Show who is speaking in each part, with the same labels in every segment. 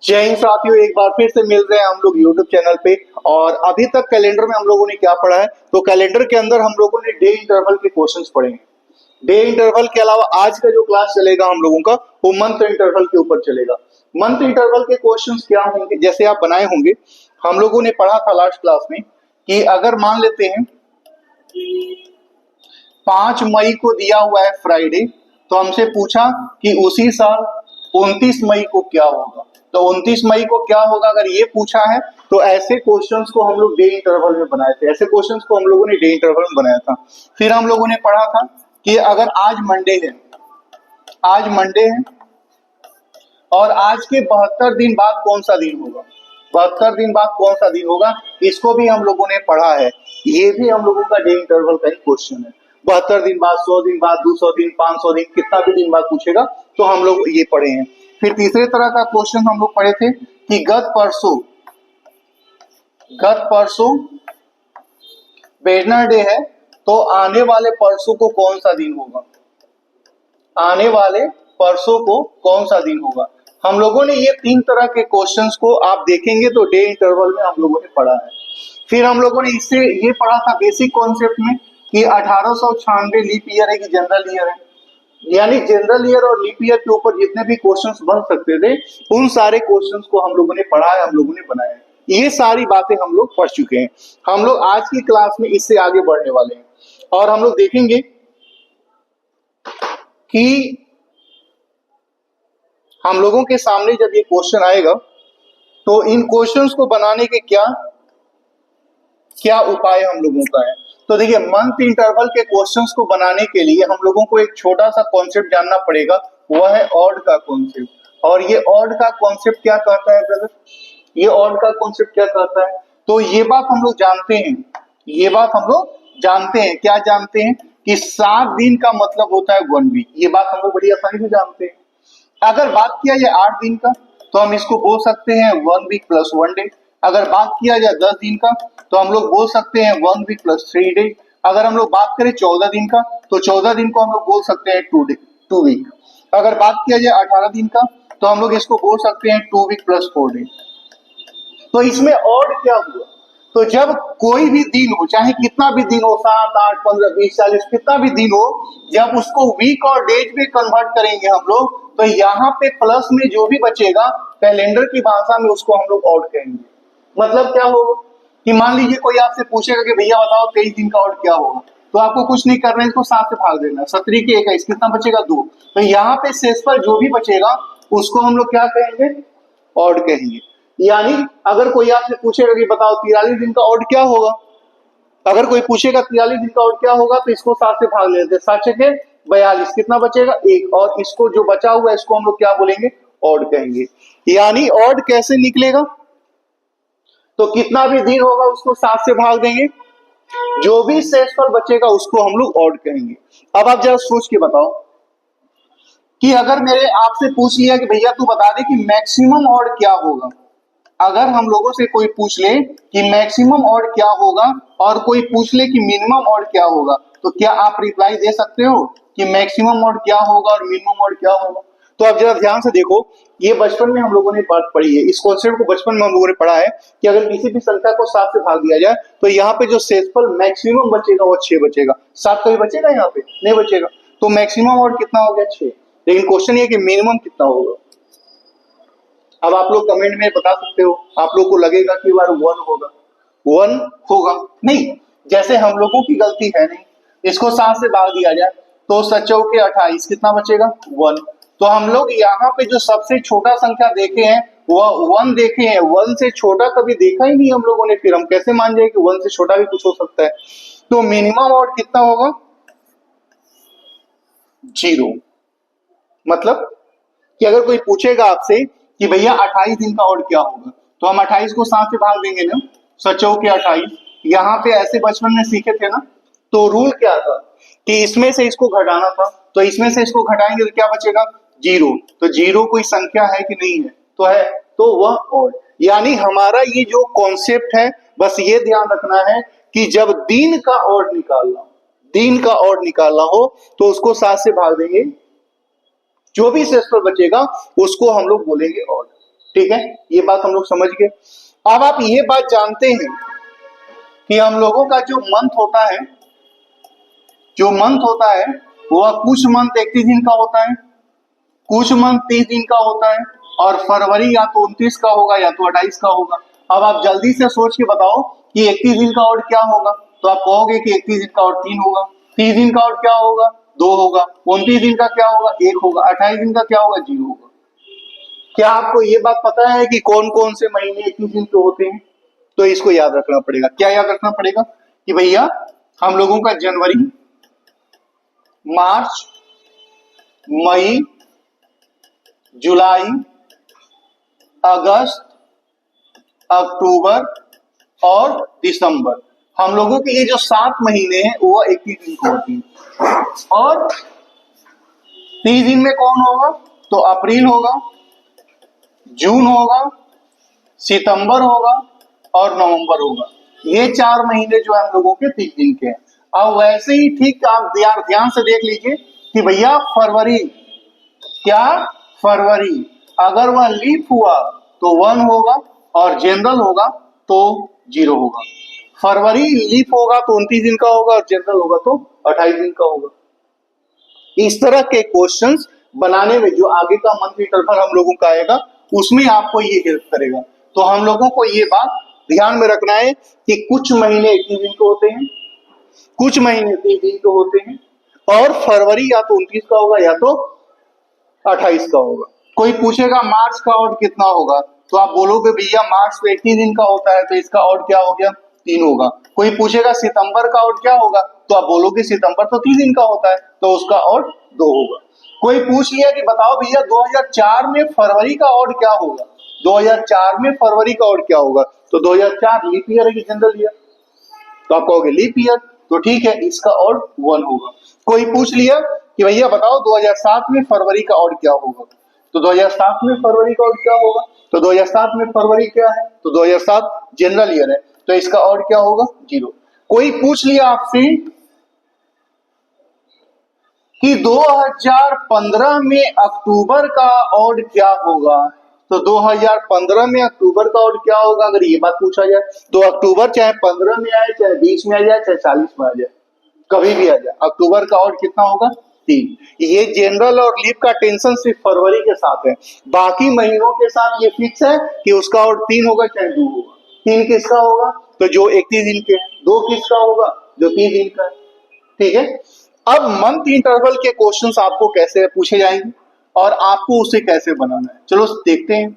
Speaker 1: जय हिंद साथियों, एक बार फिर से मिल रहे हैं हम लोग यूट्यूब चैनल पे। और अभी तक कैलेंडर में हम लोगों ने क्या पढ़ा है, तो कैलेंडर के अंदर हम लोगों ने डे इंटरवल के क्वेश्चंस पढ़े हैं। डे इंटरवल के अलावा आज का जो क्लास चलेगा हम लोगों का, वो मंथ इंटरवल के ऊपर चलेगा। मंथ इंटरवल के क्वेश्चंस क्या होंगे, जैसे आप बनाए होंगे, हम लोगों ने पढ़ा था लास्ट क्लास में कि अगर मान लेते हैं 5 मई को दिया हुआ है फ्राइडे, तो हमसे पूछा कि उसी साल 29 मई को क्या होगा। तो 29 मई को क्या होगा अगर ये पूछा है, तो ऐसे क्वेश्चंस को हम लोग डे इंटरवल में बनाए थे। ऐसे क्वेश्चंस को हम लोगों ने डे इंटरवल में बनाया था। फिर हम लोगों ने पढ़ा था कि अगर आज मंडे है, आज मंडे है और आज के 72 दिन बाद कौन सा दिन होगा, 72 दिन बाद कौन सा दिन होगा, इसको भी हम लोगों ने पढ़ा है। ये भी हम लोगों का डे इंटरवल का ही क्वेश्चन है। 72 दिन बाद, 100 दिन बाद, 200 दिन, 500 दिन, कितना भी दिन बाद पूछेगा तो हम लोग ये पढ़े हैं। फिर तीसरे तरह का क्वेश्चन हम लोग पढ़े थे कि गत परसों वेडनेसडे है, तो आने वाले परसों को कौन सा दिन होगा, आने वाले परसों को कौन सा दिन होगा। हम लोगों ने ये 3 तरह के क्वेश्चंस को आप देखेंगे तो डे इंटरवल में हम लोगों ने पढ़ा है। फिर हम लोगों ने इससे ये पढ़ा था बेसिक कॉन्सेप्ट में कि 1896 लीप ईयर है कि जनरल ईयर है, यानी जनरल ईयर और लीप ईयर के ऊपर जितने भी क्वेश्चंस बन सकते थे, उन सारे क्वेश्चंस को हम लोगों ने पढ़ा है, हम लोगों ने बनाया है। ये सारी बातें हम लोग पढ़ चुके हैं। हम लोग आज की क्लास में इससे आगे बढ़ने वाले हैं और हम लोग देखेंगे कि हम लोगों के सामने जब ये क्वेश्चन आएगा तो इन क्वेश्चंस को बनाने के क्या क्या उपाय हम लोगों का है। तो देखिए, मंथ इंटरवल के क्वेश्चंस को बनाने के लिए हम लोगों को एक छोटा सा कॉन्सेप्ट जानना पड़ेगा, वह है ऑड का कॉन्सेप्ट। और ये ऑड का कॉन्सेप्ट क्या कहता है ब्रदर, ये ऑड का कॉन्सेप्ट क्या कहता है, तो ये बात हम लोग जानते हैं, ये बात हम लोग जानते हैं। क्या जानते हैं कि 7 दिन का मतलब होता है 1 वीक। ये बात हम लोग बड़ी आसानी से जानते हैं। अगर बात किया जाए 8 दिन का, तो हम इसको बोल सकते हैं 1 वीक प्लस 1 डे। अगर बात किया जाए 10 दिन का, तो हम लोग बोल सकते हैं 1 वीक प्लस 3 डे। अगर हम लोग बात करें 14 दिन का, तो 14 दिन को हम लोग बोल सकते हैं 2 वीक। अगर बात किया जाए 18 दिन का, तो हम लोग इसको बोल सकते हैं 2 वीक प्लस 4 डे। तो इसमें और क्या हुआ, तो जब कोई भी दिन हो, चाहे कितना भी दिन हो, 7, 8, 15, 20, 40, कितना भी दिन हो, जब उसको वीक और डेज में कन्वर्ट करेंगे हम लोग, तो यहाँ पे प्लस में जो भी बचेगा कैलेंडर की भाषा में उसको हम लोग ऑड कहेंगे। मतलब क्या होगा कि मान लीजिए कोई आपसे पूछेगा कि भैया बताओ 23 दिन का ऑड क्या होगा, तो आपको कुछ नहीं करना है, इसको 7 से भाग देना। 17 की 21, कितना बचेगा 2। तो यहाँ पे शेषफल जो भी बचेगा उसको हम लोग क्या कहेंगे, ऑड कहेंगे। यानी अगर कोई आपसे पूछेगा कि बताओ 43 दिन का ऑड क्या होगा, अगर कोई पूछेगा 43 दिन का ऑड क्या होगा, तो इसको 7 से भाग लेते हैं। 7 छके 42, कितना बचेगा 1, और इसको जो बचा हुआ है इसको हम लोग क्या बोलेंगे, ऑड कहेंगे। यानी ऑड कैसे निकलेगा, तो कितना भी दिन होगा उसको 7 से भाग देंगे, जो भी शेषफल बचेगा उसको हम लोग ऑड कहेंगे। अब आप जरा सोच के बताओ कि अगर मेरे आपसे पूछ लिया कि भैया तू बता दे कि मैक्सिमम ऑड क्या होगा, अगर हम लोगों से कोई पूछ ले कि मैक्सिमम ऑड क्या होगा और कोई पूछ ले कि मिनिमम ऑड क्या होगा, तो क्या आप रिप्लाई दे सकते हो कि मैक्सिमम ऑड क्या होगा और मिनिमम ऑड क्या होगा। तो आप जरा ध्यान से देखो, ये बचपन में हम लोगों ने बात पढ़ी है, इस कॉन्सेप्ट को बचपन में हम लोगों ने पढ़ा है कि अगर किसी भी संख्या को 7 से भाग दिया जाए, तो यहाँ पे जो शेषफल मैक्सिमम बचेगा वो 6 बचेगा। 7 कभी बचेगा, यहाँ पे नहीं बचेगा। तो मैक्सिमम ऑड कितना हो गया, 6। लेकिन क्वेश्चन ये कि मिनिमम कितना होगा। अब आप लोग कमेंट में बता सकते हो, आप लोग को लगेगा कि बार 1 होगा, 1 होगा नहीं, जैसे हम लोगों की गलती है नहीं। इसको 7 से भाग दिया जाए तो 7 चौके 28, कितना बचेगा 1। तो हम लोग यहाँ पे जो सबसे छोटा संख्या देखे हैं वह 1 देखे हैं, 1 से छोटा कभी देखा ही नहीं हम लोगों ने, फिर हम कैसे मान जाए कि 1 से छोटा भी कुछ हो सकता है। तो मिनिमम ऑड कितना होगा, 0। मतलब कि अगर कोई पूछेगा आपसे कि भैया 28 दिन का ऑड क्या होगा, तो हम 28 को 7 से भाग देंगे ना, 7 चौके 28। यहाँ पे ऐसे बचपन में सीखे थे ना, तो रूल क्या था कि इसमें से इसको घटाना था, तो इसमें से इसको घटाएंगे तो क्या बचेगा 0। तो 0 कोई संख्या है कि नहीं है, तो है, तो वह ऑड। यानी हमारा ये जो कॉन्सेप्ट है, बस ये ध्यान रखना है कि जब दिन का ऑड निकालना हो, दिन का ऑड निकालना हो, तो उसको 7 से भाग देंगे, जो भी शेषफल बचेगा उसको हम लोग बोलेंगे ऑड। ठीक है, ये बात हम लोग समझ गए। अब आप ये बात जानते हैं कि हम लोगों का जो मंथ होता है, जो मंथ होता है वह कुछ मंथ 31 दिन का होता है, कुछ मंथ 30 दिन का होता है, और फरवरी या तो 29 का होगा या तो 28 का होगा। अब आप जल्दी से सोच के बताओ कि 31 दिन का और क्या होगा, तो आप कहोगे कि 31 दिन का और 3 होगा, 30 दिन का और क्या होगा, 2 होगा, 29 दिन का क्या होगा, 1 होगा, 28 दिन का क्या होगा, 0 होगा। क्या आपको ये बात पता है कि कौन कौन से महीने 21 दिन के होते हैं? तो इसको याद रखना पड़ेगा। क्या याद रखना पड़ेगा कि भैया हम लोगों का जनवरी, मार्च, मई, जुलाई, अगस्त, अक्टूबर और दिसंबर, हम लोगों के ये जो 7 महीने हैं वो 21 दिन को होती है। और 30 दिन में कौन होगा, तो अप्रैल होगा, जून होगा, सितंबर होगा और नवंबर होगा। ये 4 महीने जो है हम लोगों के 30 दिन के हैं। अब वैसे ही ठीक आप ध्यान से देख लीजिए कि भैया फरवरी, क्या फरवरी, अगर वह लीप हुआ तो 1 होगा और जनरल होगा तो 0 होगा। फरवरी लीप होगा तो 29 दिन का होगा और जनरल होगा तो 28 दिन का होगा। इस तरह के क्वेश्चंस बनाने में जो आगे का मंथ इंटरवल हम लोगों का आएगा उसमें आपको ये हेल्प करेगा। तो हम लोगों को ये बात ध्यान में रखना है कि कुछ महीने 21 दिन के होते हैं, कुछ महीने 30 दिन के होते हैं, और फरवरी या तो 29 का होगा या तो 28 का होगा। कोई पूछेगा मार्च का ऑड कितना होगा, तो आप बोलोगे भैया मार्च तो 21 दिन का होता है तो इसका ऑड क्या हो गया, 3 होगा। कोई पूछेगा सितंबर का ऑड क्या होगा, तो आप बोलोगे सितंबर तो 30 दिन का होता है तो उसका ऑड 2 होगा। कोई पूछ लिया कि बताओ भैया 2004 में फरवरी का ऑड क्या होगा, 2004 में फरवरी का ऑड क्या होगा, तो 2004 लीप ईयर है कि जनरल ईयर, तो आप कहोगे लीप ईयर, तो ठीक है इसका ऑड 1 होगा। कोई पूछ लिया कि भैया बताओ 2007 में फरवरी का ऑड क्या होगा, तो 2007 में फरवरी का ऑड क्या होगा, तो 2007 में फरवरी क्या है, तो 2007 जनरल ईयर है तो इसका ऑड क्या होगा, 0। कोई पूछ लिया आपसे कि 2015 में अक्टूबर का ऑड क्या होगा, तो 2015 में अक्टूबर का ऑड क्या होगा, अगर ये बात पूछा जाए तो अक्टूबर चाहे 15 में आए, चाहे 20 में आ जाए, चाहे 40 में आ जाए, कभी भी आ जाए, अक्टूबर का ऑड कितना होगा, 3। ये जनरल और लीप का टेंशन सिर्फ फरवरी के साथ है, बाकी महीनों के साथ ये फिक्स है कि उसका ऑड 3 होगा चाहे 2 होगा। 3 किसका होगा, तो जो 31 दिन के हैं। 2 किसका होगा, जो 30 दिन का है। ठीक है, अब मंथ इंटरवल के क्वेश्चंस आपको कैसे पूछे जाएंगे और आपको उसे कैसे बनाना है, चलो देखते हैं।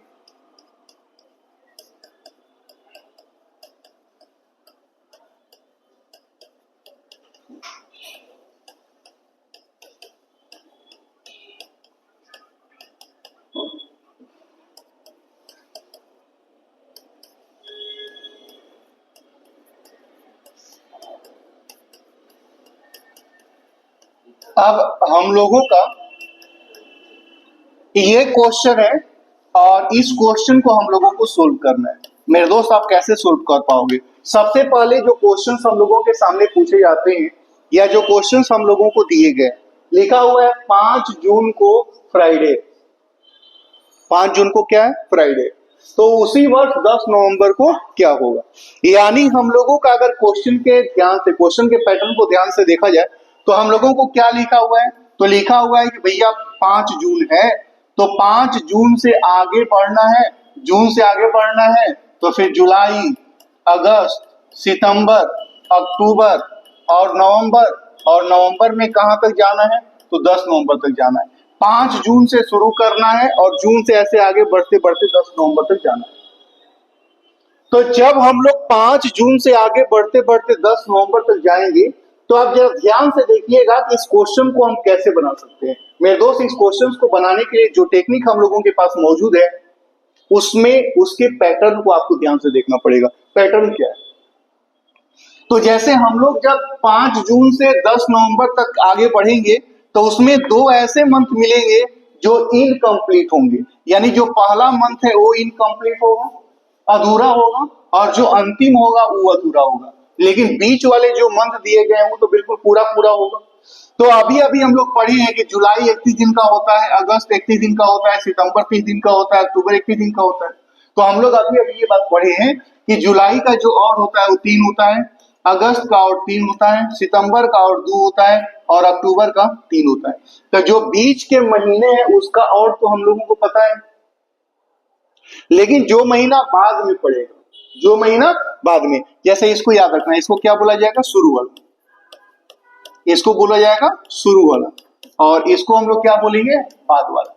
Speaker 1: अब हम लोगों का ये क्वेश्चन है और इस क्वेश्चन को हम लोगों को सोल्व करना है। मेरे दोस्त आप कैसे सोल्व कर पाओगे, सबसे पहले जो क्वेश्चंस हम लोगों के सामने पूछे जाते हैं या जो क्वेश्चंस हम लोगों को दिए गए, लिखा हुआ है 5 जून को फ्राइडे, 5 जून को क्या है, फ्राइडे, तो उसी वर्ष 10 नवंबर को क्या होगा। यानी हम लोगों का अगर क्वेश्चन के ध्यान से, क्वेश्चन के पैटर्न को ध्यान से देखा जाए तो हम लोगों को क्या लिखा हुआ है, तो लिखा हुआ है कि भैया 5 जून है तो 5 जून से आगे बढ़ना है, जून से आगे बढ़ना है तो फिर जुलाई, अगस्त, सितंबर, अक्टूबर और नवंबर में कहां तक जाना है, तो 10 नवंबर तक जाना है। 5 जून से शुरू करना है और जून से ऐसे आगे बढ़ते बढ़ते 10 नवंबर तक जाना है। तो जब हम लोग 5 जून से आगे बढ़ते बढ़ते 10 नवंबर तक जाएंगे तो आप जरा ध्यान से देखिएगा कि इस क्वेश्चन को हम कैसे बना सकते हैं। मेरे दोस्त इस क्वेश्चन को बनाने के लिए जो टेक्निक हम लोगों के पास मौजूद है उसमें उसके पैटर्न को आपको ध्यान से देखना पड़ेगा। पैटर्न क्या है, तो जैसे हम लोग जब 5 जून से 10 नवंबर तक आगे बढ़ेंगे तो उसमें 2 ऐसे मंथ मिलेंगे जो इनकम्प्लीट होंगे, यानी जो पहला मंथ है वो इनकम्प्लीट होगा, अधूरा होगा, और जो अंतिम होगा वो अधूरा होगा, लेकिन बीच वाले जो मंथ दिए गए हैं वो तो बिल्कुल पूरा पूरा होगा। तो अभी अभी हम लोग पढ़े हैं कि जुलाई 31 दिन का होता है, अगस्त 31 दिन का होता है, सितंबर 30 दिन का होता है, अक्टूबर 31 दिन का होता है। तो हम लोग अभी अभी ये बात पढ़े हैं कि जुलाई का जो ऑड होता है वो 3 होता है, अगस्त का ऑड 3 होता है, सितंबर का ऑड 2 होता है और अक्टूबर का 3 होता है। तो जो बीच के महीने हैं उसका ऑड तो हम लोगों को पता है, लेकिन जो महीना बाद में पड़ेगा, जो महीना बाद में, जैसे इसको याद रखना है, इसको क्या बोला जाएगा? शुरू वाला, इसको बोला जाएगा शुरू वाला, और इसको हम लोग क्या बोलेंगे? बाद वाला।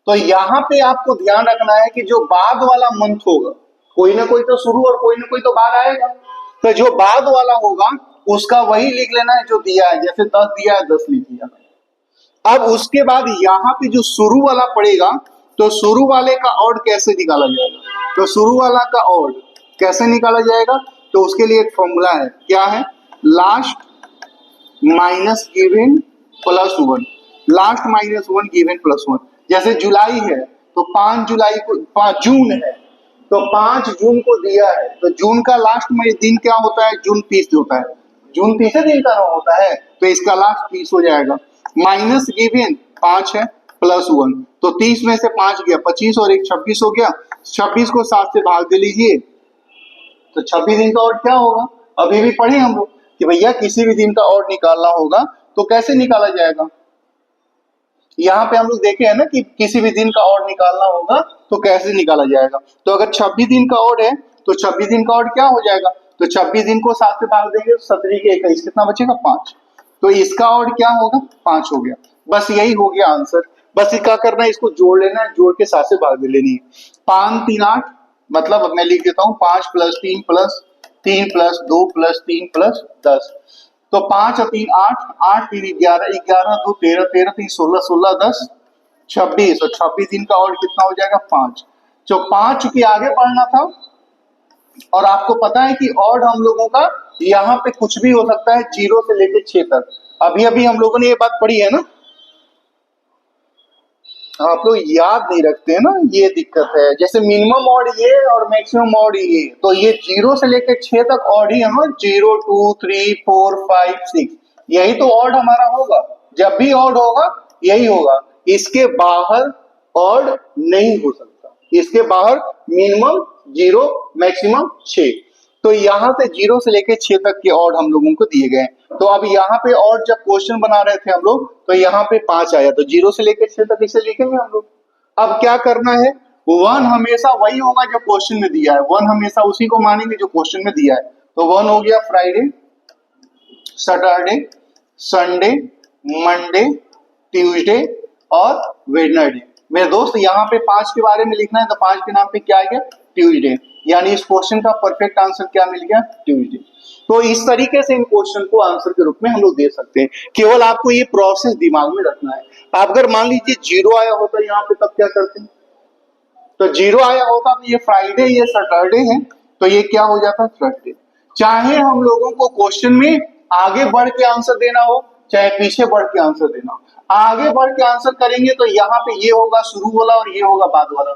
Speaker 1: तो यहाँ पे आपको ध्यान रखना है कि जो बाद वाला मंथ होगा, कोई ना कोई तो शुरू और कोई ना कोई तो बाद आएगा, तो जो बाद वाला होगा उसका वही लिख लेना है जो दिया है, जैसे 10 दिया है 10 लिख दिया। अब उसके बाद यहाँ पे जो शुरू वाला पड़ेगा, तो शुरू वाले का ऑड कैसे निकाला जाएगा? तो शुरू वाला का ऑड कैसे निकाला जाएगा? तो उसके लिए एक फॉर्मूला है, क्या है? Last minus given plus 1, last minus 1 given plus 1। जैसे जुलाई है तो 5 जुलाई को, 5 जून है तो 5 जून को दिया है, तो जून का लास्ट में दिन क्या होता है? जून 30 होता है, जून 30 दिन का होता है, तो इसका लास्ट 30 हो जाएगा। माइनस गिवन 5 है प्लस 1, तो 30 में से 5 गया 25 और 1 26 हो गया। 26 को 7 से भाग दे लीजिए, तो 26 दिन का और क्या होगा? अभी भी पढ़े हम लोग कि भैया किसी भी दिन का और निकालना होगा तो कैसे निकाला जाएगा। यहाँ पे हम लोग देखे हैं ना कि किसी भी दिन का और निकालना होगा तो कैसे निकाला जाएगा। तो अगर 26 दिन का और है तो 26 दिन का और क्या हो जाएगा? तो 26 दिन को 7 से भाग देंगे तो 17 के 21 कितना बचेगा? 5। तो इसका और क्या होगा? 5 हो गया। बस यही हो गया आंसर। बस ये क्या करना है? इसको जोड़ लेना है, जोड़ के 7 से भाग दे लेनी है। 5 3 8, मतलब अब मैं लिख देता हूँ 5 plus 3 plus 3 plus 2 plus 3 plus 10। तो 5 और 3 8, 8 3 11, 11 2 13, 13 3 16, 16 10 26, और 26 दिन का और कितना हो जाएगा? 5। जो 5 चूंकि आगे बढ़ना था, और आपको पता है कि ऑड हम लोगों का यहाँ पे कुछ भी हो सकता है 0 से लेकर 6 तक। अभी अभी हम लोगों ने ये बात पढ़ी है ना, आप लोग याद नहीं रखते हैं ना, ये दिक्कत है। जैसे मिनिमम ऑड ये और मैक्सिमम ऑड ये, तो ये 0 से लेकर 6 तक ऑड ही है ना, 0 2 3 4 5 6, यही तो ऑड हमारा होगा। जब भी ऑड होगा यही होगा, इसके बाहर ऑड नहीं हो सकता। इसके बाहर मिनिमम 0, मैक्सिमम 6। तो यहाँ से 0 से लेकर 6 तक के ऑड हम लोगों को दिए गए। तो अब यहाँ पे ऑड जब क्वेश्चन बना रहे थे हम लोग, तो यहाँ पे 5 आया, तो 0 से लेकर 6 तक इसे लिखेंगे हम लोग। अब क्या करना है? 1 हमेशा वही होगा जो क्वेश्चन में दिया है, 1 हमेशा उसी को मानेंगे जो क्वेश्चन में दिया है। तो 1 हो गया Friday, Saturday, Sunday, Monday, Tuesday और वेडनेसडे। मेरे दोस्त यहाँ पे 5 के बारे में लिखना है, तो 5 के नाम पे क्या आ गया? ट्यूसडे। यानी इस क्वेश्चन का परफेक्ट आंसर क्या मिल गया? ट्यूसडे। तो इस तरीके से इन क्वेश्चन को आंसर के रूप में हम लोग दे सकते हैं। केवल आपको ये प्रोसेस दिमाग में रखना है। आप अगर मान लीजिए 0 आया होता यहाँ पे, तब क्या करते हैं? तो 0 आया होता तो ये फ्राइडे, ये सैटरडे है, तो ये क्या हो जाता? थर्सडे। चाहे हम लोगों को क्वेश्चन में आगे बढ़ के आंसर देना हो, चाहे पीछे बढ़ के आंसर देना हो, आगे बढ़ के आंसर करेंगे तो यहाँ पे ये होगा शुरू वाला और ये होगा बाद वाला,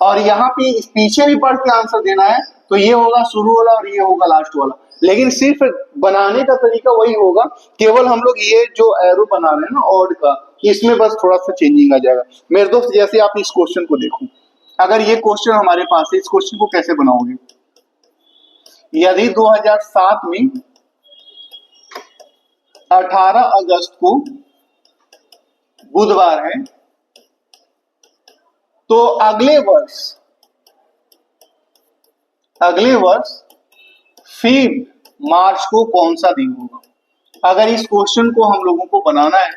Speaker 1: और यहाँ पे पीछे भी बढ़ के आंसर देना है तो ये होगा शुरू वाला और ये होगा लास्ट वाला। लेकिन सिर्फ बनाने का तरीका वही होगा, केवल हम लोग ये जो एरो बना रहे हैं ना ऑड का, इसमें बस थोड़ा सा चेंजिंग आ जाएगा। मेरे दोस्त जैसे आप इस क्वेश्चन को देखो, अगर ये क्वेश्चन हमारे पास है, इस क्वेश्चन को कैसे बनाओगे? यदि 2007 में 18 अगस्त को बुधवार है, तो अगले वर्ष 5 मार्च को कौन सा दिन होगा? अगर इस क्वेश्चन को हम लोगों को बनाना है,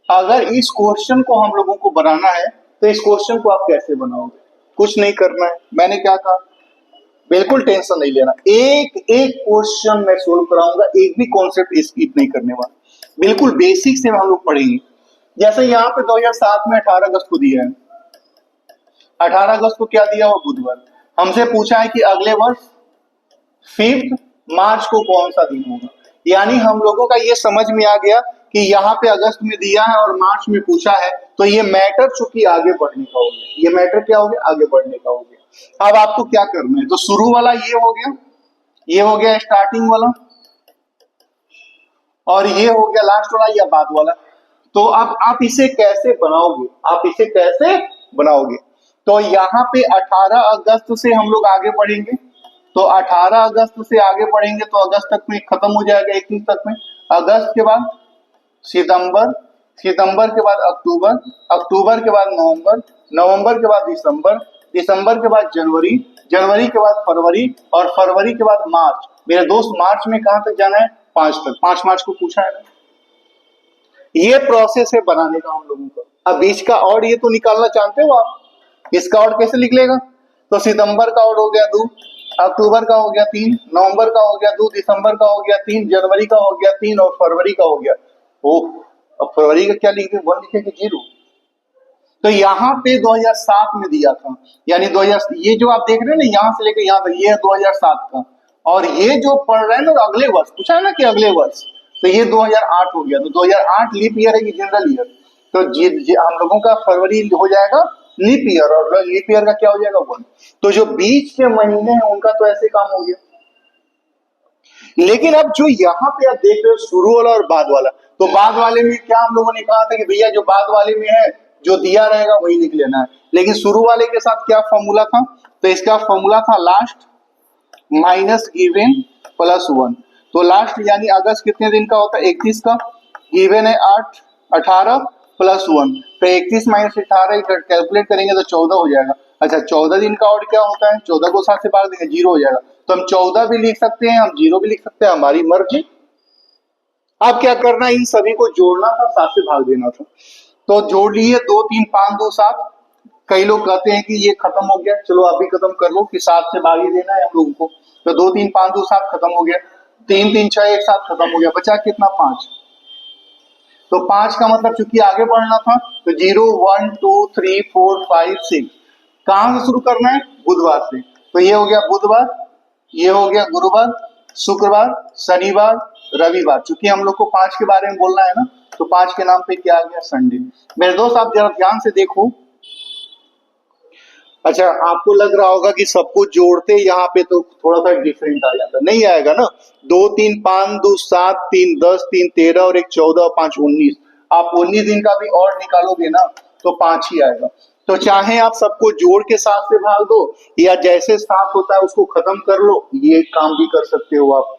Speaker 1: अगर इस क्वेश्चन को हम लोगों को बनाना है तो इस क्वेश्चन को आप कैसे बनाओगे? कुछ नहीं करना है, मैंने क्या कहा, बिल्कुल टेंशन नहीं लेना। एक एक क्वेश्चन मैं सोल्व कराऊंगा, एक भी कॉन्सेप्ट स्किप नहीं करने वाला, बिल्कुल बेसिक से हम लोग पढ़ेंगे। जैसे यहाँ पे 2007 में 18 अगस्त को दिया है, 18 अगस्त को क्या दिया हुआ? बुधवार। हमसे पूछा है कि अगले वर्ष 5 मार्च को कौन सा दिन होगा। यानी हम लोगों का ये समझ में आ गया कि यहाँ पे अगस्त में दिया है और मार्च में पूछा है, तो ये मैटर चूंकि आगे बढ़ने का हो गया, ये मैटर क्या हो गया? आगे बढ़ने का हो गया। अब आपको क्या करना है? तो शुरू वाला ये हो गया, ये हो गया स्टार्टिंग वाला और ये हो गया लास्ट वाला या बाद वाला। तो अब आप इसे कैसे बनाओगे, आप इसे कैसे बनाओगे? तो यहाँ पे 18 अगस्त से हम लोग आगे बढ़ेंगे। तो 18 अगस्त से आगे बढ़ेंगे तो अगस्त तक में खत्म हो जाएगा 31 तक में। अगस्त के बाद सितंबर, सितंबर के बाद अक्टूबर, अक्टूबर के बाद नवंबर, नवंबर के बाद दिसंबर, दिसंबर के बाद जनवरी, जनवरी के बाद फरवरी और फरवरी के बाद मार्च। मेरे दोस्त मार्च में कहां तक जाना है? 5 तक। 5 मार्च को पूछा है ना। ये प्रोसेस है बनाने का हम लोगों का। अब बीच का और ये तो निकालना जानते हो आप, इसका और कैसे निकलेगा? तो सितंबर का और हो गया 2, अक्टूबर का हो गया 3, नवंबर का हो गया 2, दिसंबर का हो गया 3, जनवरी का हो गया 3 और फरवरी का हो गया। ओह, अब फरवरी का क्या लिखे? 1 लिखे कि 0? तो यहाँ पे 2007 में दिया था, यानी 2000, ये जो आप देख रहे हैं ना यहाँ से लेकर यहाँ तक, ये 2007 का। और ये जो पढ़ रहे हैं ना अगले वर्ष, पूछा है ना कि अगले वर्ष, तो ये 2008 हो गया। तो 2008 लीप ईयर है कि जनरल ईयर? तो हम लोगों का फरवरी हो जाएगा लीप ईयर और लीप ईयर का क्या हो जाएगा? 1। तो जो बीच के महीने हैं उनका तो ऐसे काम हो गया। लेकिन अब जो यहाँ पे आप देख रहे हो शुरू वाला और बाद वाला, तो बाद वाले में क्या हम लोगों ने कहा था कि भैया जो बाद वाले में है जो दिया रहेगा वही लिख लेना है। लेकिन शुरू वाले के साथ क्या फॉर्मूला था? तो इसका फॉर्मूला था लास्ट माइनस गिवन प्लस 1। तो लास्ट यानी अगस्त कितने दिन का होता है? 31 का। गिवन है 8, 18 प्लस 1, तो 31 माइनस 18 कैलकुलेट करेंगे तो 14 हो जाएगा। अच्छा 14 दिन का और क्या होता है? 14 को 7 से भाग देंगे 0 हो जाएगा। तो हम 14 भी लिख सकते हैं, हम 0 भी लिख सकते हैं, हमारी मर्जी। अब क्या करना है? इन सभी को जोड़ना था, 7 से भाग देना था। तो जोड़ लिए 2 3 5 2 7। कई लोग कहते हैं कि ये खत्म हो गया, चलो आप भी खत्म कर लो कि 7 से भाग ही देना है हम लोगों को। तो 2 3 5 2 7 खत्म हो गया, 3 3 6 एक साथ खत्म हो गया, बचा कितना? 5। तो 5 का मतलब चूंकि आगे बढ़ना था तो 0 1 2 3 4 5 6। कहां से शुरू करना है? बुधवार से। तो ये हो गया बुधवार, ये हो गया गुरुवार, शुक्रवार, शनिवार, रविवार। चूंकि हम लोग को 5 के बारे में बोलना है ना, तो 5 के नाम पे क्या आ गया? संडे। मेरे दोस्त आप जरा ध्यान से देखो। अच्छा आपको लग रहा होगा कि सब कुछ जोड़ते यहाँ पे तो थोड़ा सा डिफरेंट आ जाता, नहीं आएगा ना। 2 3 5 2 7 3 10 3 13 और 1 14 5 19। आप 19 दिन का भी और निकालोगे ना तो 5 ही आएगा। तो चाहे आप सबको जोड़ के 7 से भाग दो या जैसे 7 होता है उसको खत्म कर लो, ये काम भी कर सकते हो आप।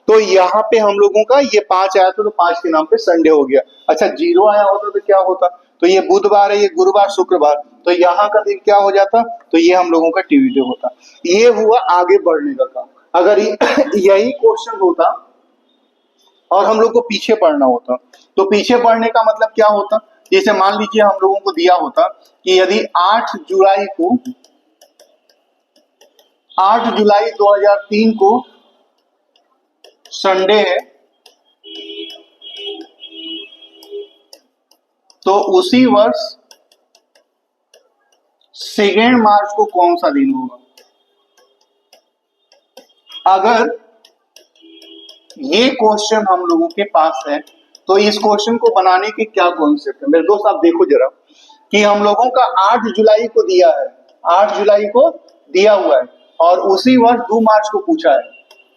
Speaker 1: तो यहाँ पे हम लोगों का ये 5 आया था तो 5 के नाम पे संडे हो गया। अच्छा 0 आया होता तो क्या होता? तो ये बुधवार है, ये गुरुवार, शुक्रवार, तो यहाँ का दिन क्या हो जाता? तो ये हम लोगों का ट्यूसडे होता। ये हुआ आगे बढ़ने का काम। अगर यही क्वेश्चन होता और हम लोग को पीछे पढ़ना होता, तो पीछे पढ़ने का मतलब क्या होता? जैसे मान लीजिए हम लोगों को दिया होता कि यदि 8 जुलाई को 8 जुलाई 2003 को संडे है, तो उसी वर्ष 2 मार्च को कौन सा दिन होगा? अगर ये क्वेश्चन हम लोगों के पास है तो इस क्वेश्चन को बनाने के क्या कॉन्सेप्ट है? मेरे दोस्त आप देखो जरा कि हम लोगों का 8 जुलाई को दिया है, 8 जुलाई को दिया हुआ है और उसी वर्ष 2 मार्च को पूछा है,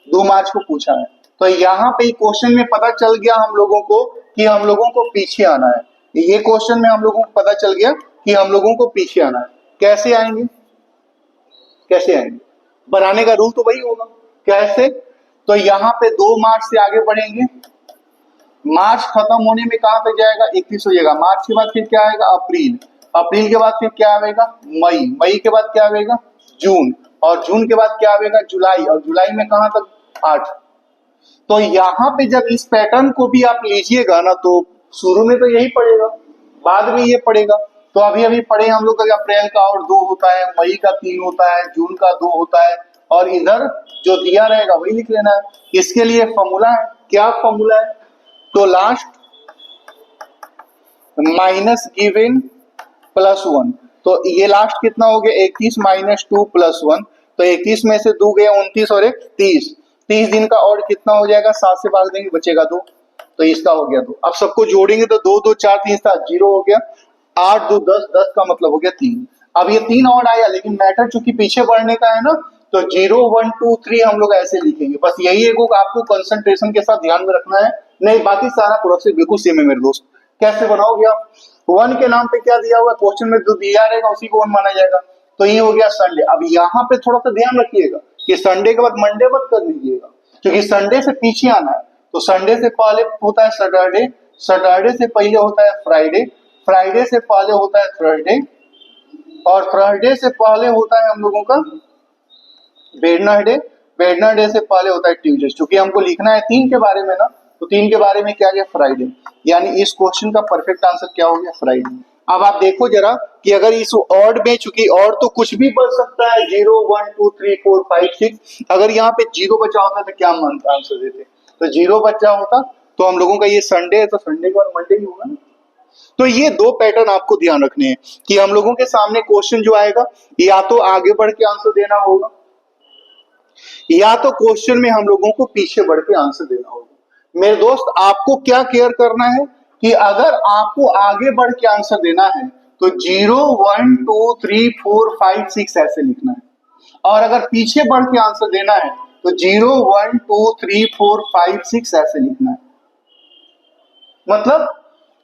Speaker 1: 2 मार्च को पूछा है। तो यहाँ पे क्वेश्चन में पता चल गया हम लोगों को कि हम लोगों को पीछे आना है। ये क्वेश्चन में हम लोगों को पता चल गया कि हम लोगों को पीछे आना है। कैसे आएंगे? कैसे आएंगे? बनाने का रूल तो वही होगा। कैसे? तो यहाँ पे 2 मार्च से आगे बढ़ेंगे, मार्च खत्म होने में कहां तक जाएगा? 31 हो जाएगा। मार्च के बाद फिर क्या आएगा? अप्रैल, अप्रैल के बाद फिर क्या आएगा? मई, मई के बाद क्या आएगा? जून, और जून के बाद क्या आएगा? जुलाई, और जुलाई में कहां तक? 8। तो यहाँ पे जब इस पैटर्न को भी आप लीजिएगा ना तो शुरू में तो यही पड़ेगा, बाद में ये पड़ेगा। तो अभी अभी पढ़े हम लोग अप्रैल का और 2 होता है, मई का 3 होता है, जून का 2 होता है, और इधर जो दिया रहेगा वही लिख लेना है। इसके लिए फॉर्मूला है, क्या फॉर्मूला है? तो लास्ट माइनस गिवन प्लस 1। तो ये लास्ट कितना हो गया? 31 माइनस 2 प्लस 1। तो 31 में से 2 गया 29 और 1 30। 30 दिन का और कितना हो जाएगा? 7 से भाग देंगे बचेगा 2, तो इसका हो गया 2। अब सबको जोड़ेंगे तो 2 2 4 3 7 0 हो गया, 8 2 10, 10 का मतलब हो गया 3। अब ये 3 और आया, लेकिन मैटर चूंकि पीछे बढ़ने का है ना, तो 0 1 2 3 हम लोग ऐसे लिखेंगे। बस यही एक आपको कंसंट्रेशन के साथ ध्यान में रखना है, नहीं बाकी सारा प्रोसेस बिल्कुल सेम है मेरे दोस्त। कैसे बनाओगे आप? 1 के नाम पे क्या दिया हुआ है क्वेश्चन में, जो दिया रहेगा उसी को 1 माना जाएगा। तो ये हो गया संडे। अब यहाँ पे थोड़ा सा ध्यान रखिएगा कि संडे के बाद मंडे मत कर लीजिएगा, क्योंकि संडे से पीछे आना है। तो संडे से पहले होता है सैटरडे, सैटरडे से पहले होता है फ्राइडे, फ्राइडे से पहले होता है थर्सडे, और थर्सडे से पहले होता है हम लोगों का वेडनेसडे, वेडनेसडे से पहले होता है ट्यूसडे। क्योंकि हमको लिखना है 3 के बारे में ना, तो 3 के बारे में क्या गया? फ्राइडे। यानी इस क्वेश्चन का परफेक्ट आंसर क्या हो गया? फ्राइडे। अब आप देखो जरा कि अगर इस ऑड में, चूंकि ऑड तो कुछ भी बच सकता है, 0 1 2 3 4 5 6, अगर यहाँ पे 0 बचा होता तो क्या आंसर देते? तो 0 बचा होता तो हम लोगों का ये संडे है, तो संडे के बाद मंडे ही होगा ना। तो ये 2 पैटर्न आपको ध्यान रखने हैं कि हम लोगों के सामने क्वेश्चन जो आएगा, या तो आगे बढ़ के आंसर देना होगा, या तो क्वेश्चन में हम लोगों को पीछे बढ़ के आंसर देना होगा। मेरे दोस्त आपको क्या केयर करना है कि अगर आपको आगे बढ़ के आंसर देना है तो 0 1 2 3 4 5 6 ऐसे लिखना है, और अगर पीछे बढ़ के आंसर देना है तो 0 1 2 3 4 5 6 ऐसे लिखना है। मतलब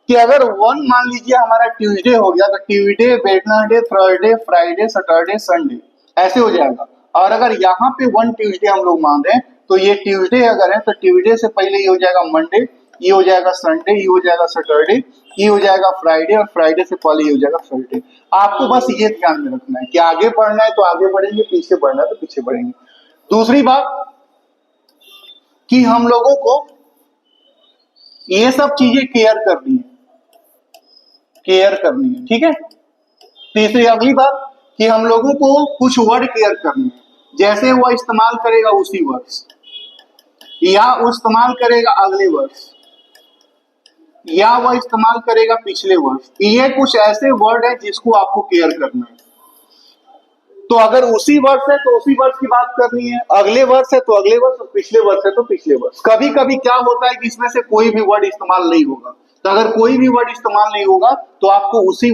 Speaker 1: कि अगर 1 मान लीजिए हमारा ट्यूसडे हो गया, तो Tuesday, Wednesday, Thursday, Friday, Saturday, Sunday ऐसे हो जाएगा। और अगर यहाँ पे 1 ट्यूसडे हम लोग मान रहे हैं, तो ये ट्यूसडे अगर है तो ट्यूसडे से पहले ये हो जाएगा मंडे, ये हो जाएगा संडे, ये हो जाएगा सैटरडे, ये हो जाएगा फ्राइडे, और फ्राइडे से पहले ये हो जाएगा थर्सडे। आपको बस ये ध्यान में रखना है कि आगे बढ़ना है तो आगे बढ़ेंगे, पीछे बढ़ना है तो पीछे बढ़ेंगे। दूसरी बात कि हम लोगों को ये सब चीजें केयर करनी है, केयर करनी है, ठीक है। तीसरी अगली बात कि हम लोगों को कुछ वर्ड केयर करने हैं, जैसे वो इस्तेमाल करेगा उसी वर्ष, या वो इस्तेमाल करेगा अगले वर्ष, या वह इस्तेमाल करेगा पिछले वर्ष। ये कुछ ऐसे वर्ड है जिसको आपको केयर करना है। तो अगर उसी वर्ष है तो उसी वर्ष की बात करनी है, अगले वर्ष है तो अगले वर्ष, और पिछले वर्ष है तो पिछले वर्ष। कभी कभी क्या होता है कि इसमें से कोई भी वर्ड इस्तेमाल नहीं होगा, तो अगर कोई भी वर्ड इस्तेमाल नहीं होगा तो आपको उसी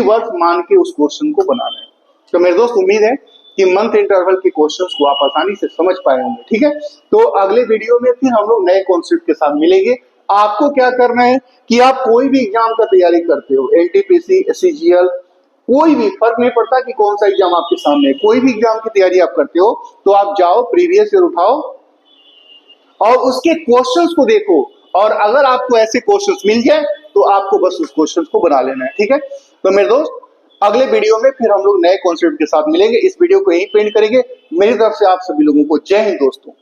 Speaker 1: वर्ष मान के उस क्वेश्चन को बनाना है। तो मेरे दोस्त उम्मीद है कि मंथ इंटरवल के क्वेश्चंस को आप आसानी से समझ पाए होंगे, ठीक है। तो अगले वीडियो में फिर हम लोग नए कॉन्सेप्ट के साथ मिलेंगे। आपको क्या करना है कि आप कोई भी एग्जाम का तैयारी करते हो, एनटीपीसी, सीजीएल, कोई भी फर्क नहीं पड़ता कि कौन सा एग्जाम आपके सामने है, कोई भी एग्जाम की तैयारी आप करते हो तो आप जाओ प्रीवियस ईयर उठाओ और उसके क्वेश्चंस को देखो, और अगर आपको ऐसे क्वेश्चंस मिल जाए तो आपको बस उस क्वेश्चंस को बना लेना है, ठीक है। तो मेरे दोस्त अगले वीडियो में फिर हम लोग नए कॉन्सेप्ट के साथ मिलेंगे। इस वीडियो को यहीं पेंड करेंगे। मेरी तरफ से आप सभी लोगों को जय हिंद दोस्तों।